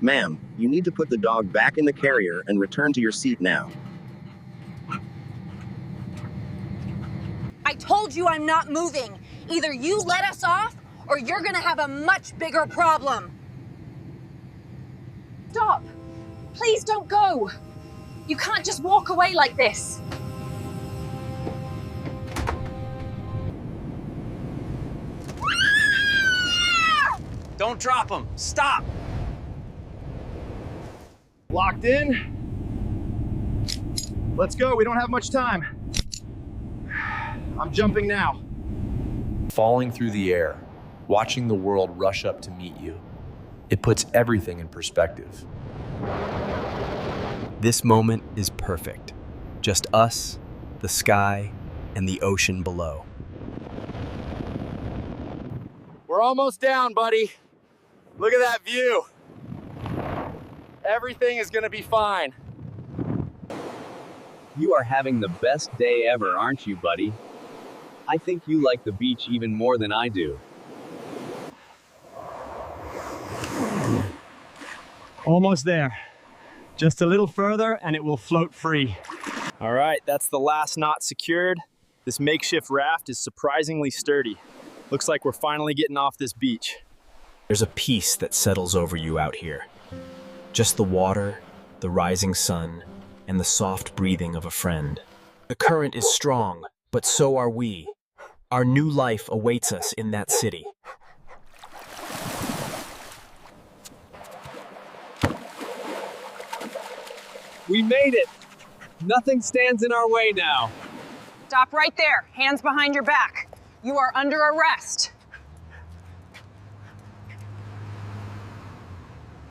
Ma'am, you need to put the dog back in the carrier and return to your seat now. I told you I'm not moving. Either you let us off, or you're gonna have a much bigger problem. Stop! Please don't go! You can't just walk away like this. Don't drop him. Stop. Locked in. Let's go, we don't have much time. I'm jumping now. Falling through the air, watching the world rush up to meet you. It puts everything in perspective. This moment is perfect. Just us, the sky, and the ocean below. We're almost down, buddy. Look at that view. Everything is gonna be fine. You are having the best day ever, aren't you, buddy? I think you like the beach even more than I do. Almost there. Just a little further and it will float free. All right, that's the last knot secured. This makeshift raft is surprisingly sturdy. Looks like we're finally getting off this beach. There's a peace that settles over you out here. Just the water, the rising sun, and the soft breathing of a friend. The current is strong, but so are we. Our new life awaits us in that city. We made it! Nothing stands in our way now. Stop right there. Hands behind your back. You are under arrest.